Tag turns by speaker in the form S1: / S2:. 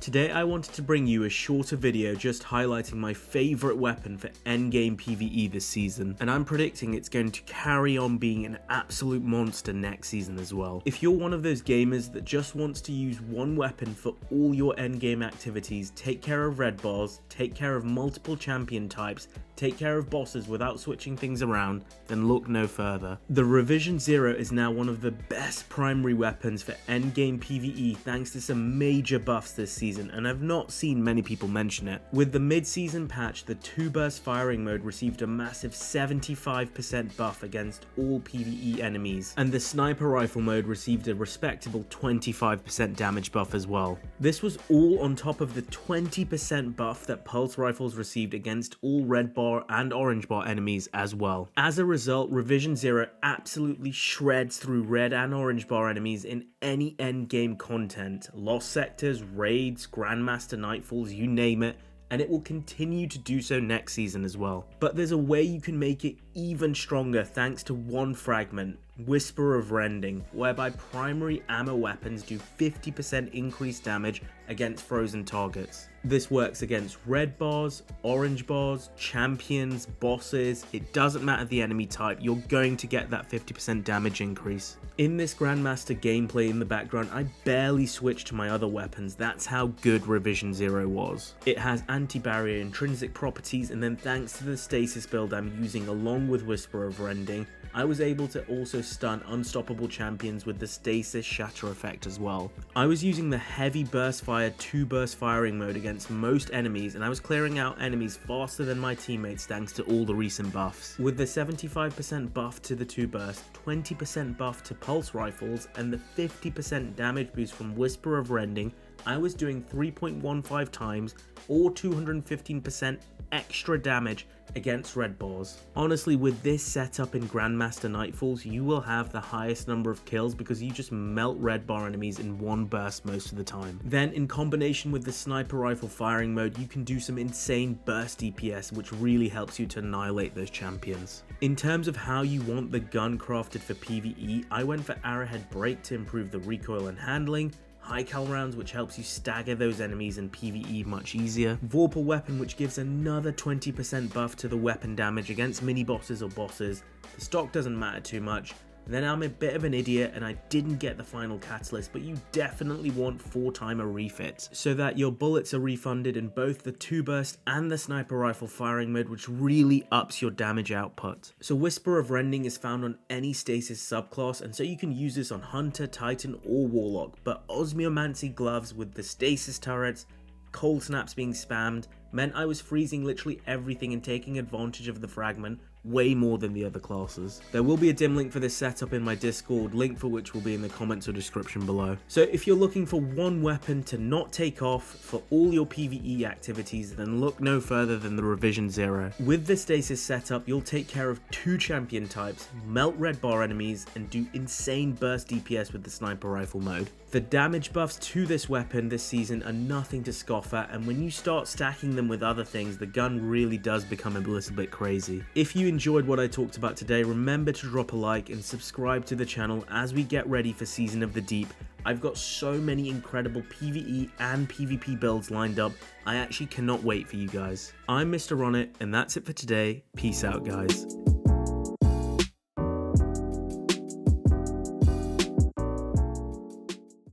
S1: Today I wanted to bring you a shorter video just highlighting my favourite weapon for endgame PvE this season, and I'm predicting it's going to carry on being an absolute monster next season as well. If you're one of those gamers that just wants to use one weapon for all your endgame activities, take care of red bars, take care of multiple champion types, take care of bosses without switching things around, then look no further. The Revision Zero is now one of the best primary weapons for endgame PvE thanks to some major buffs this season, and I've not seen many people mention it. With the mid-season patch, the 2-burst firing mode received a massive 75% buff against all PvE enemies, and the sniper rifle mode received a respectable 25% damage buff as well. This was all on top of the 20% buff that pulse rifles received against all red bar and orange bar enemies as well. As a result, Revision Zero absolutely shreds through red and orange bar enemies in any endgame content, lost sectors, raids, Grandmaster Nightfalls, you name it, and it will continue to do so next season as well. But there's a way you can make it even stronger thanks to one fragment, Whisper of Rending, whereby primary ammo weapons do 50% increased damage against frozen targets. This works against red bars, orange bars, champions, bosses, it doesn't matter the enemy type, you're going to get that 50% damage increase. In this Grandmaster gameplay in the background, I barely switched to my other weapons, that's how good Revision Zero was. It has anti-barrier intrinsic properties, and then thanks to the stasis build I'm using along with Whisper of Rending, I was able to also stun unstoppable champions with the stasis shatter effect as well. I was using the heavy burst fire 2-burst firing mode against most enemies, and I was clearing out enemies faster than my teammates thanks to all the recent buffs. With the 75% buff to the 2-burst, 20% buff to pulse rifles, and the 50% damage boost from Whisper of Rending, I was doing 3.15 times or 215% extra damage against red bars. Honestly, with this setup in Grandmaster Nightfalls, you will have the highest number of kills because you just melt red bar enemies in one burst most of the time. Then in combination with the sniper rifle firing mode, you can do some insane burst DPS, which really helps you to annihilate those champions. In terms of how you want the gun crafted for PvE, I went for Arrowhead Break to improve the recoil and handling, High Cal rounds, which helps you stagger those enemies in PvE much easier, Vorpal Weapon, which gives another 20% buff to the weapon damage against mini bosses or bosses. The stock doesn't matter too much. Then I'm a bit of an idiot and I didn't get the final catalyst, but you definitely want 4-timer refits so that your bullets are refunded in both the 2-burst and the sniper rifle firing mode, which really ups your damage output. So Whisper of Rending is found on any stasis subclass, and so you can use this on Hunter, Titan or Warlock, but Osmiomancy gloves with the stasis turrets, cold snaps being spammed, meant I was freezing literally everything and taking advantage of the fragment way more than the other classes. There will be a dim link for this setup in my Discord, link for which will be in the comments or description below. So if you're looking for one weapon to not take off for all your PvE activities, then look no further than the Revision Zero. With the stasis setup, you'll take care of 2 champion types, melt red bar enemies, and do insane burst DPS with the sniper rifle mode. The damage buffs to this weapon this season are nothing to scoff at, and when you start stacking them with other things, the gun really does become a little bit crazy. If you enjoyed what I talked about today, remember to drop a like and subscribe to the channel as we get ready for Season of the Deep. I've got so many incredible PvE and PvP builds lined up, I actually cannot wait for you guys. I'm Mr. Ronit, and that's it for today. Peace out, guys.